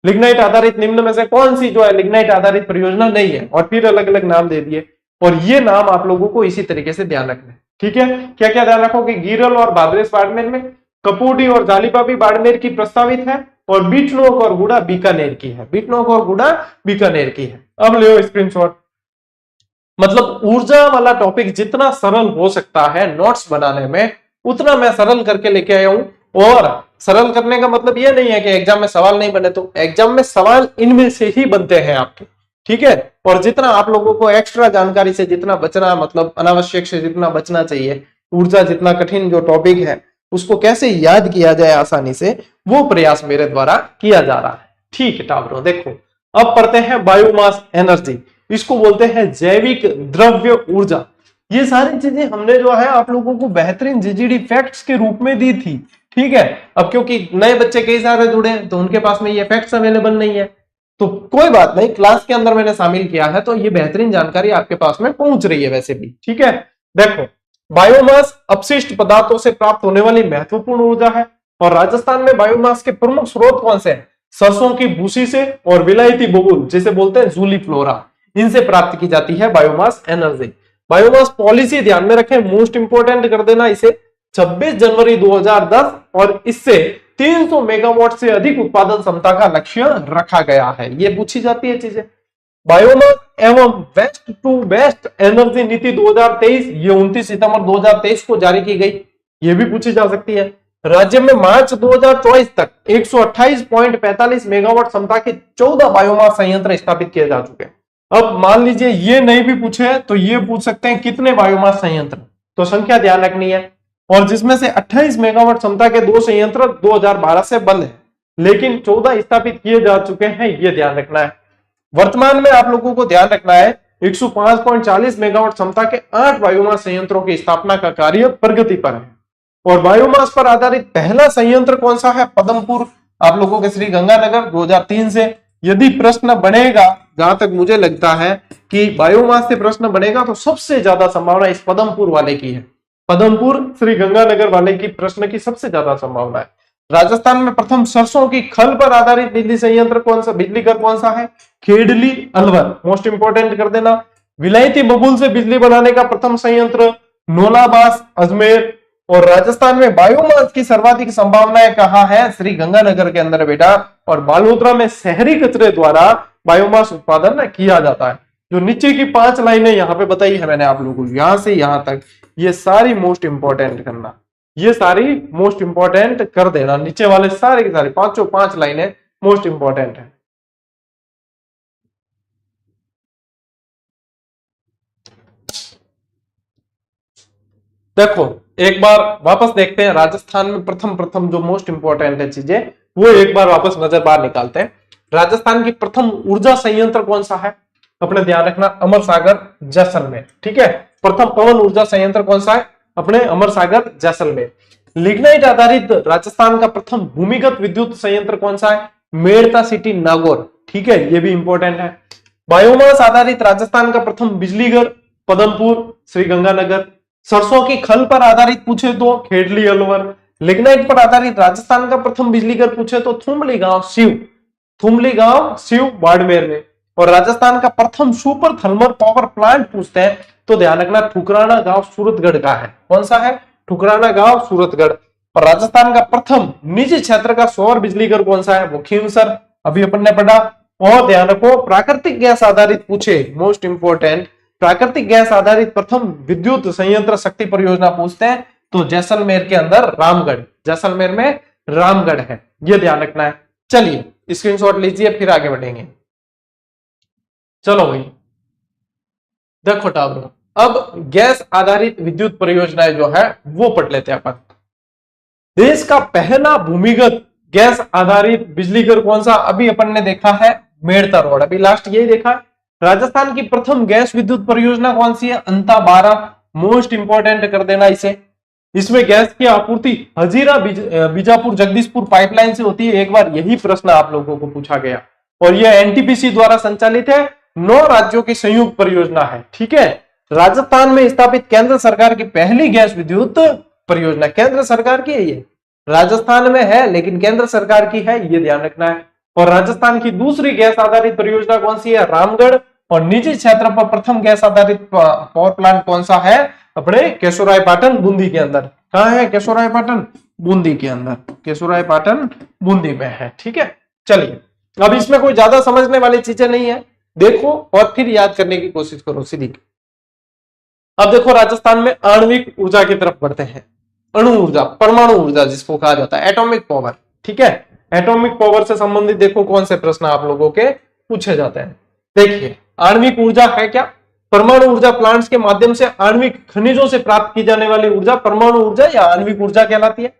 लिग्नाइट आधारित निम्न में से कौन सी जो है लिग्नाइट आधारित परियोजना नहीं है, और फिर अलग अलग नाम दे दिए। और ये नाम आप लोगों को इसी तरीके से ध्यान रखना है, ठीक है। क्या क्या ध्यान रखो कि गीरल और भादरेस बाड़मेर में, कपूडी और जालिपा भी बाड़मेर की प्रस्तावित है, और बिठनोक और गुड़ा बीकानेर की है। बिठनोक और गुड़ा बीकानेर की है। अब ले स्क्रीनशॉट। मतलब ऊर्जा वाला टॉपिक जितना सरल हो सकता है नोट्स बनाने में, उतना मैं सरल करके लेके आया हूं। और सरल करने का मतलब यह नहीं है कि एग्जाम में सवाल नहीं बने, तो एग्जाम में सवाल इनमें से ही बनते हैं आपके, ठीक है। और जितना आप लोगों को एक्स्ट्रा जानकारी से जितना बचना, मतलब अनावश्यक से जितना बचना चाहिए, ऊर्जा जितना कठिन जो टॉपिक है उसको कैसे याद किया जाए आसानी से, वो प्रयास मेरे द्वारा किया जा रहा है, ठीक है टाबरो। देखो, अब पढ़ते हैं बायोमास एनर्जी, इसको बोलते हैं जैविक द्रव्य ऊर्जा। ये सारी चीजें हमने जो है आप लोगों को बेहतरीन जीजीडी फैक्ट्स के रूप में दी थी, ठीक है। अब क्योंकि नए बच्चे कई सारे जुड़े हैं तो उनके पास में ये फैक्ट्स अवेलेबल नहीं है, तो कोई बात नहीं, क्लास के अंदर मैंने शामिल किया है, तो ये बेहतरीन जानकारी आपके पास में पहुंच रही है वैसे भी, ठीक है। देखो, बायोमास अपशिष्ट पदार्थों से प्राप्त होने वाली महत्वपूर्ण ऊर्जा है, और राजस्थान में बायोमास के प्रमुख स्रोत कौन से हैं? सरसों की भूसी से और विलायती बबूल, जिसे बोलते हैं जूली फ्लोरा, इनसे प्राप्त की जाती है बायोमास एनर्जी। बायोमास पॉलिसी ध्यान में रखें, मोस्ट इंपोर्टेंट कर देना इसे, 26 जनवरी 2010, और इससे 300 मेगावाट से अधिक उत्पादन क्षमता का लक्ष्य रखा गया है। ये पूछी जाती है चीजें। बायोमास एवं वेस्ट टू बेस्ट एनर्जी नीति 2023, ये 29 सितंबर 2023 को जारी की गई, ये भी पूछी जा सकती है। राज्य में मार्च 2024 तक 128.45 मेगावाट क्षमता के 14 बायोमास संयंत्र स्थापित किए जा चुके हैं। अब मान लीजिए ये नहीं भी पूछे तो ये पूछ सकते हैं कितने बायोमास संयंत्र, तो संख्या ध्यान रखनी है। और जिसमें से 28 मेगावाट क्षमता के 2 संयंत्र 2012 से बंद है, लेकिन 14 स्थापित किए जा चुके हैं, ये ध्यान रखना है। वर्तमान में आप लोगों को ध्यान रखना है 105.40 मेगावाट क्षमता के 8 बायोमास संयंत्रों की स्थापना का कार्य प्रगति पर है। और बायोमास पर आधारित पहला संयंत्र कौन सा है? पदमपुर, आप लोगों के श्री गंगानगर 2003 से। यदि प्रश्न बनेगा, जहां तक मुझे लगता है कि बायोमास से प्रश्न बनेगा, तो सबसे ज्यादा संभावना इस पदमपुर वाले की है। पदमपुर श्री गंगानगर वाले की प्रश्न की सबसे ज्यादा संभावना है। राजस्थान में प्रथम सरसों की खल पर आधारित बिजली संयंत्र कौन सा, बिजली घर कौन सा है? खेडली अलवर, मोस्ट इंपोर्टेंट कर देना। विलायती बबूल से बिजली बनाने का प्रथम संयंत्र नोलाबास अजमेर। और राजस्थान में बायोमास की सर्वाधिक संभावनाएं कहां है? श्री गंगानगर के अंदर बेटा। और बालोतरा में शहरी कचरे द्वारा बायोमास उत्पादन किया जाता है। जो नीचे की 5 लाइनें यहां पे बताई है मैंने आप लोगों को, यहां से यहां तक, ये सारी मोस्ट इंपोर्टेंट करना, ये सारी मोस्ट इंपोर्टेंट कर देना। नीचे वाले सारे के सारे 5 लाइनें मोस्ट इंपोर्टेंट है। देखो, एक बार वापस देखते हैं राजस्थान में प्रथम जो मोस्ट इंपोर्टेंट है चीजें, वो एक बार वापस नजर बाहर निकालते हैं। राजस्थान की प्रथम ऊर्जा संयंत्र कौन सा है? अपने ध्यान रखना, अमर सागर जैसलमेर, ठीक है। प्रथम पवन ऊर्जा संयंत्र कौन सा है? अपने अमर सागर जैसलमेर। लिग्नाइट आधारित राजस्थान का प्रथम भूमिगत विद्युत संयंत्र कौन सा है? मेड़ता सिटी नागौर, ठीक है, ये भी इंपॉर्टेंट है। बायोमास आधारित राजस्थान का प्रथम बिजली घर पदमपुर श्री गंगानगर। सरसों की खल पर आधारित पूछे तो खेडली अलवर। लिग्नाइट पर आधारित राजस्थान का प्रथम बिजली घर पूछे तो थुमली गांव शिव बाड़मेर में। और राजस्थान का प्रथम सुपर थर्मल पावर प्लांट पूछते हैं तो ध्यान रखना ठुकराना गांव सूरतगढ़ का है। कौन सा है? ठुकराना गांव सूरतगढ़। और राजस्थान का प्रथम निजी क्षेत्र का सौर बिजली घर कौन सा है? वो खींवसर, अभी अपन ने पढ़ा। और ध्यान रखो, प्राकृतिक गैस आधारित पूछे, मोस्ट इंपोर्टेंट, प्राकृतिक गैस आधारित प्रथम विद्युत संयंत्र शक्ति परियोजना पूछते हैं तो जैसलमेर के अंदर रामगढ़, जैसलमेर में रामगढ़ है, ये ध्यान रखना है। चलिए स्क्रीनशॉट लीजिए, फिर आगे बढ़ेंगे। चलो भाई, देखो टाबरो, अब गैस आधारित विद्युत परियोजनाएं जो है वो पढ़ लेते हैं अपन। देश का पहला भूमिगत गैस आधारित बिजली घर कौन सा? अभी अपन ने देखा है मेड़ता रोड, अभी लास्ट यही देखा। राजस्थान की प्रथम गैस विद्युत परियोजना कौन सी है? अंता 12, मोस्ट इंपोर्टेंट कर देना इसे। इसमें गैस की आपूर्ति हजीरा बीजापुर जगदीशपुर पाइपलाइन से होती है। एक बार यही प्रश्न आप लोगों को पूछा गया और यह एनटीपीसी द्वारा संचालित है, 9 राज्यों की संयुक्त परियोजना है। ठीक है, राजस्थान में स्थापित केंद्र सरकार की पहली गैस विद्युत परियोजना केंद्र सरकार की है। ये राजस्थान में है लेकिन केंद्र सरकार की है, ये ध्यान रखना है। और राजस्थान की दूसरी गैस आधारित परियोजना कौन सी है? रामगढ़। और निजी क्षेत्र पर प्रथम गैस आधारित पावर प्लांट कौन सा है? अपने केशोरायपाटन बूंदी के अंदर। कहां है? केशोरायपाटन बूंदी के अंदर, केशोरायपाटन बूंदी में है। ठीक है, चलिए अब इसमें कोई ज्यादा समझने वाली चीजें नहीं है, देखो और फिर याद करने की कोशिश करो सीधी। अब देखो राजस्थान में आणविक ऊर्जा की तरफ बढ़ते हैं। अणु ऊर्जा, परमाणु ऊर्जा जिसको कहा जाता है, एटॉमिक पावर। ठीक है, एटॉमिक पावर से संबंधित देखो कौन से प्रश्न आप लोगों के पूछे जाते हैं। देखिए आणविक ऊर्जा है क्या? परमाणु ऊर्जा प्लांट्स के माध्यम से आणविक खनिजों से प्राप्त की जाने वाली ऊर्जा परमाणु ऊर्जा या आणविक ऊर्जा कहलाती है।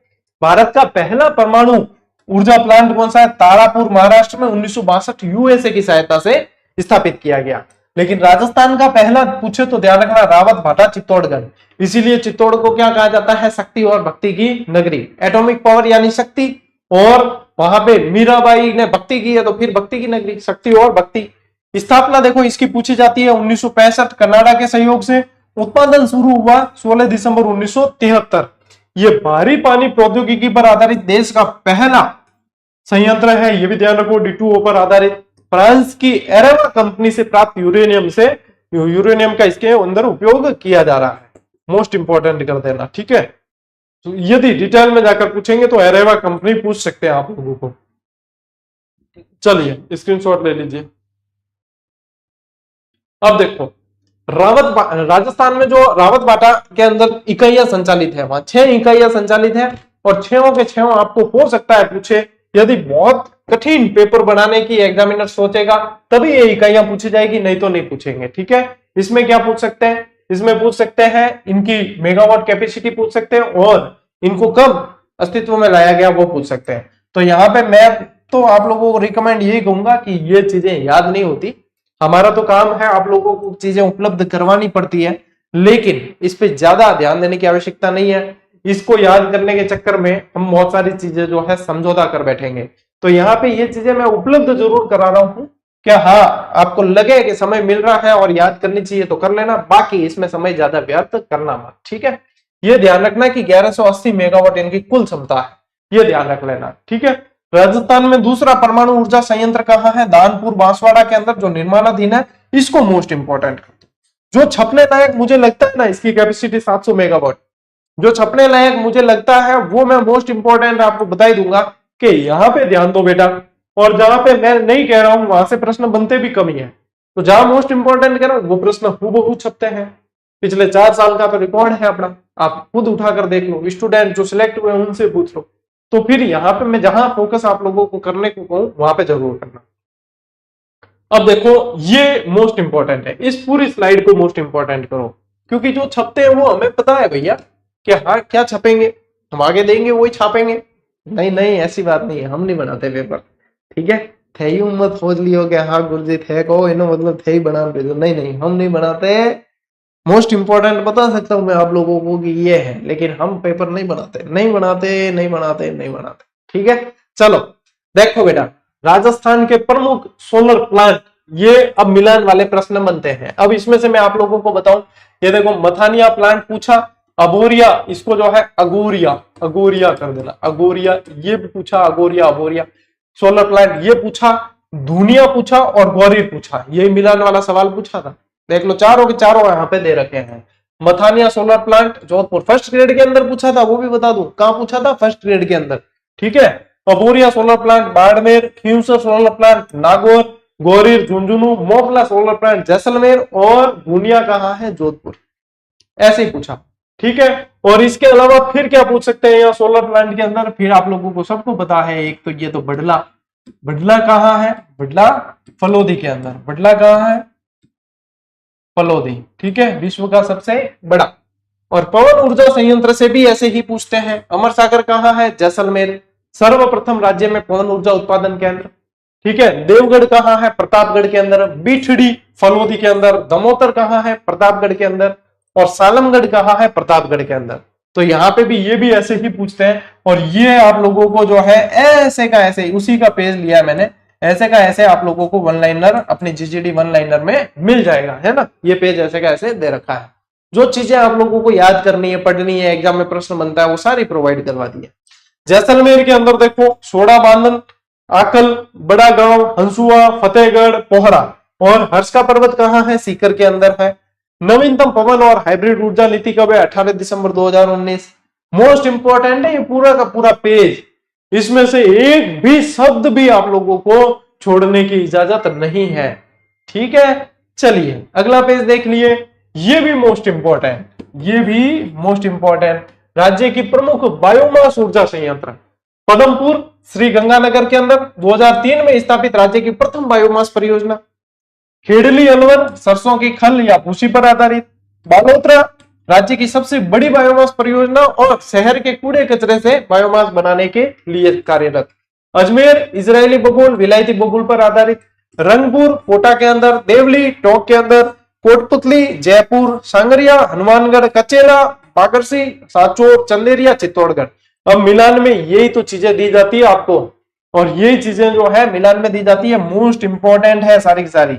भारत का पहला परमाणु ऊर्जा प्लांट कौन सा है? तारापुर महाराष्ट्र में 1962 यूएसए की सहायता से स्थापित किया गया। लेकिन राजस्थान का पहला पूछे तो ध्यान रखना, रावत भाटा चित्तौड़गढ़। इसीलिए चित्तौड़ को क्या कहा जाता है? शक्ति और भक्ति की नगरी। एटॉमिक पावर यानी शक्ति, और वहां पे मीराबाई ने भक्ति की है तो फिर भक्ति की नगरी, शक्ति और भक्ति। स्थापना देखो इसकी पूछी जाती है 1965 कनाडा के सहयोग से। उत्पादन शुरू हुआ 16 दिसंबर 1973। ये भारी पानी प्रौद्योगिकी पर आधारित देश का पहला संयंत्र है, ये भी ध्यान रखो। D2O पर आधारित। फ्रांस की एरेवा कंपनी से प्राप्त यूरेनियम का इसके अंदर उपयोग किया जा रहा है। मोस्ट इंपॉर्टेंट कर देना, ठीक है। तो यदि डिटेल में जाकर पूछेंगे तो एरेवा कंपनी पूछ सकते हैं आप लोगों को। चलिए स्क्रीनशॉट ले लीजिए। अब देखो राजस्थान में जो रावत बाटा के अंदर इकाइयां संचालित है, वहां 6 इकाइयां संचालित है और 6 के 6 आपको हो सकता है पूछे। यदि बहुत कठिन पेपर बनाने की एग्जामिनर सोचेगा तभी ये इकाइयां पूछी जाएगी, नहीं तो नहीं पूछेंगे। ठीक है, इसमें क्या पूछ सकते हैं? इसमें पूछ सकते हैं इनकी मेगावाट कैपेसिटी पूछ सकते हैं और इनको कब अस्तित्व में लाया गया वो पूछ सकते हैं। तो यहाँ पे मैं तो आप लोगों को रिकमेंड यही कहूंगा कि ये चीजें याद नहीं होती, हमारा तो काम है आप लोगों को चीजें उपलब्ध करवानी पड़ती है, लेकिन इस पे ज्यादा ध्यान देने की आवश्यकता नहीं है। इसको याद करने के चक्कर में हम बहुत सारी चीजें जो है समझौता कर बैठेंगे। तो यहाँ पे ये चीजें मैं उपलब्ध जरूर करा रहा हूं, क्या हाँ आपको लगे कि समय मिल रहा है और याद करनी चाहिए तो कर लेना, बाकी इसमें समय ज्यादा व्यर्थ करना मत। ठीक है, ये ध्यान रखना कि 1180 मेगावाट इनकी कुल क्षमता है, ये ध्यान रख लेना। ठीक है, राजस्थान में दूसरा परमाणु ऊर्जा संयंत्र कहाँ है? दानपुर बांसवाड़ा के अंदर, जो निर्माणाधीन है। इसको मोस्ट इंपॉर्टेंट जो छपने लायक मुझे लगता है ना, इसकी कैपेसिटी 700 मेगावाट जो छपने लायक मुझे लगता है वो मैं मोस्ट इंपॉर्टेंट आपको बता ही दूंगा कि यहाँ पे ध्यान दो बेटा। और जहां पे मैं नहीं कह रहा हूं वहां से प्रश्न बनते भी कमी है, तो जहां मोस्ट इंपॉर्टेंट कह रहा हूं वो प्रश्न हूबहू छपते हैं। पिछले 4 साल का तो रिकॉर्ड है अपना, आप खुद उठाकर देख लो, स्टूडेंट जो सिलेक्ट हुए उनसे पूछ लो। तो फिर यहाँ पे मैं जहां फोकस आप लोगों को करने को कहूं वहां पे जरूर करना। अब देखो ये मोस्ट इंपॉर्टेंट है, इस पूरी स्लाइड को मोस्ट इंपॉर्टेंट करो, क्योंकि जो छपते हैं वो हमें पता है भैया कि हाँ क्या छपेंगे, हम आगे देंगे वही छापेंगे। नहीं नहीं ऐसी बात नहीं है, हम नहीं बनाते पेपर। ठीक है, थे ही मत सोच लियो कि हाँ गुरुजी थे कहो इनो मतलब थे ही बना भेजो, नहीं नहीं हम नहीं बनाते। मोस्ट इंपॉर्टेंट बता सकता हूं मैं आप लोगों को कि ये है, लेकिन हम पेपर नहीं बनाते नहीं बनाते नहीं बनाते नहीं बनाते। ठीक है, चलो देखो बेटा, राजस्थान के प्रमुख सोलर प्लांट, ये अब मिलान वाले प्रश्न बनते हैं। अब इसमें से मैं आप लोगों को बताऊं, ये देखो मथानिया प्लांट पूछा, अबोरिया, इसको जो है अगोरिया, अगोरिया कर देना, अगोरिया ये भी पूछा, अगोरिया अबोरिया सोलर प्लांट ये पूछा, धुनिया पूछा और गौरीर पूछा, ये मिलान वाला सवाल पूछा था। देख लो चारों के चारों यहाँ पे दे रखे हैं। Mathania solar plant Jodhpur first grade के अंदर पूछा था, वो भी बता दूं कहां पूछा था, फर्स्ट ग्रेड के अंदर। ठीक है, Aboria solar plant Barmer, Khinvsar solar plant Nagaur, गौरीर झुंझुनू, मोपला सोलर प्लांट जैसलमेर और धुनिया कहाँ है? जोधपुर। ऐसे ही पूछा। ठीक है, और इसके अलावा फिर क्या पूछ सकते हैं यहाँ सोलर प्लांट के अंदर? फिर आप लोगों को सबको पता है, एक तो ये तो बडला, बडला कहाँ है? बडला फलोदी के अंदर, बडला कहाँ है? फलोदी। ठीक है, विश्व का सबसे बड़ा। और पवन ऊर्जा संयंत्र से भी ऐसे ही पूछते हैं। अमर सागर कहाँ है? जैसलमेर, सर्वप्रथम राज्य में पवन ऊर्जा उत्पादन केंद्र। ठीक है, देवगढ़ कहाँ है? प्रतापगढ़ के अंदर, बिठड़ी फलोदी के अंदर, दमोतर कहाँ है? प्रतापगढ़ के अंदर, और सालमगढ़ कहाँ है? प्रतापगढ़ के अंदर। तो यहाँ पे भी ये भी ऐसे ही पूछते हैं। और ये आप लोगों को जो है ऐसे का ऐसे उसी का पेज लिया है मैंने, ऐसे का ऐसे आप लोगों को वन लाइनर अपनी जीजीडी वन लाइनर में मिल जाएगा, है ना। ये पेज ऐसे का ऐसे दे रखा है। जो चीजें आप लोगों को याद करनी है, पढ़नी है, एग्जाम में प्रश्न बनता है, वो सारी प्रोवाइड करवा दी है। जैसलमेर के अंदर देखो सोडा बांधन, आकल, बड़ा गांव, हंसुआ, फतेहगढ़, पोहरा। और हर्ष का पर्वत कहाँ है? सीकर के अंदर है। नवीनतम पवन और हाइब्रिड ऊर्जा नीति कब है? 18 दिसंबर 2019। मोस्ट इंपॉर्टेंट है ये पूरा का पूरा पेज, इसमें से एक भी शब्द भी आप लोगों को छोड़ने की इजाजत नहीं है, ठीक है। चलिए अगला पेज देख लिए, ये भी मोस्ट इंपॉर्टेंट, ये भी मोस्ट इंपॉर्टेंट। राज्य की प्रमुख बायोमास ऊर्जा संयंत्र पदमपुर श्री गंगानगर के अंदर 2003 में स्थापित राज्य की प्रथम बायोमास परियोजना। खेड़ली अलवर सरसों की खल या भूसी पर आधारित। बालोतरा राज्य की सबसे बड़ी बायोमास परियोजना और शहर के कूड़े कचरे से बायोमास बनाने के लिए कार्यरत। अजमेर इजरायली बबूल विलायती बबूल पर आधारित। रंगपुर कोटा के अंदर, देवली टोंक के अंदर, कोटपुतली जयपुर, सांगरिया हनुमानगढ़, कचेला बागरसी, साचोर, चंदेरिया चित्तौड़गढ़। अब मिलान में यही तो चीजें दी जाती है आपको, और यही चीजें जो है मिलान में दी जाती है, मोस्ट इंपॉर्टेंट है सारी की सारी।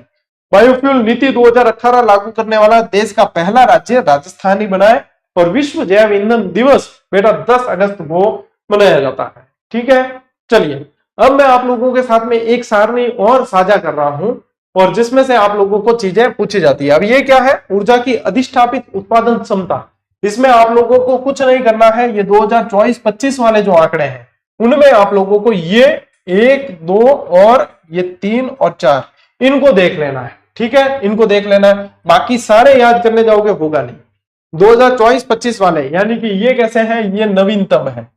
बायोफ्यूल नीति 2018 लागू करने वाला देश का पहला राज्य राजस्थान ही बना है। और विश्व जैव ईंधन दिवस बेटा 10 अगस्त को मनाया जाता है, ठीक है। चलिए अब मैं आप लोगों के साथ में एक सारणी और साझा कर रहा हूं, और जिसमें से आप लोगों को चीजें पूछी जाती है। अब ये क्या है? ऊर्जा की अधिष्ठापित उत्पादन क्षमता। इसमें आप लोगों को कुछ नहीं करना है, ये 2024-25 वाले जो आंकड़े हैं उनमें आप लोगों को ये 1, 2 और ये 3 और 4 इनको देख लेना है, ठीक है। इनको देख लेना है, बाकी सारे याद करने जाओगे होगा नहीं। 2024-25 वाले यानी कि ये कैसे हैं? ये नवीनतम है,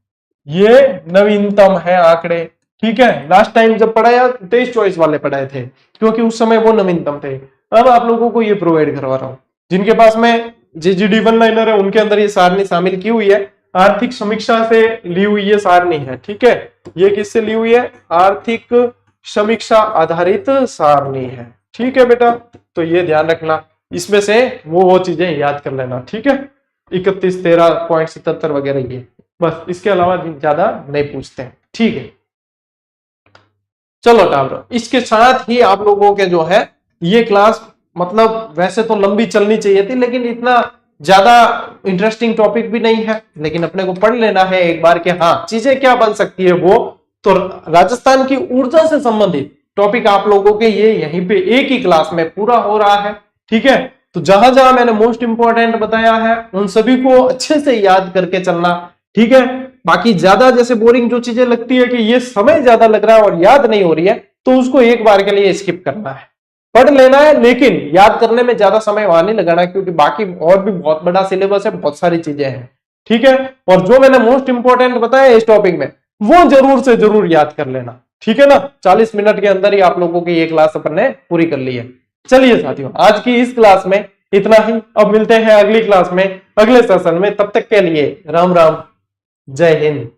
ये नवीनतम है आंकड़े, ठीक है। लास्ट टाइम जब पढ़ाया 23-24 वाले पढ़ाए थे, क्योंकि उस समय वो नवीनतम थे। अब आप लोगों को ये प्रोवाइड करवा रहा हूं। जिनके पास में जीजीडी वन लाइनर है उनके अंदर ये सारणी शामिल की हुई है, आर्थिक समीक्षा से ली हुई ये सारणी है, ठीक है। ये किससे ली हुई है? आर्थिक समीक्षा आधारित सारणी है, ठीक है बेटा। तो ये ध्यान रखना, इसमें से वो चीजें याद कर लेना, ठीक है। 31, 13.77 वगैरह ये, बस इसके अलावा ज्यादा नहीं पूछते हैं, ठीक है। चलो टावरो, इसके साथ ही आप लोगों के जो है ये क्लास मतलब वैसे तो लंबी चलनी चाहिए थी, लेकिन इतना ज्यादा इंटरेस्टिंग टॉपिक भी नहीं है, लेकिन अपने को पढ़ लेना है एक बार के हाँ चीजें क्या बन सकती है वो। तो राजस्थान की ऊर्जा से संबंधित टॉपिक आप लोगों के ये यहीं पे एक ही क्लास में पूरा हो रहा है, ठीक है। तो जहां जहां मैंने मोस्ट इंपॉर्टेंट बताया है उन सभी को अच्छे से याद करके चलना, ठीक है। बाकी ज्यादा जैसे बोरिंग जो चीजें लगती है कि ये समय ज्यादा लग रहा है और याद नहीं हो रही है, तो उसको एक बार के लिए स्किप करना है, पढ़ लेना है, लेकिन याद करने में ज्यादा समय वहां नहीं लगाना, क्योंकि बाकी और भी बहुत बड़ा सिलेबस है, बहुत सारी चीजें हैं, ठीक है। और जो मैंने मोस्ट इंपॉर्टेंट बताया इस टॉपिक में वो जरूर से जरूर याद कर लेना, ठीक है ना। 40 मिनट के अंदर ही आप लोगों की ये क्लास अपन ने पूरी कर ली है। चलिए साथियों, आज की इस क्लास में इतना ही। अब मिलते हैं अगली क्लास में, अगले सेशन में। तब तक के लिए राम राम, जय हिंद।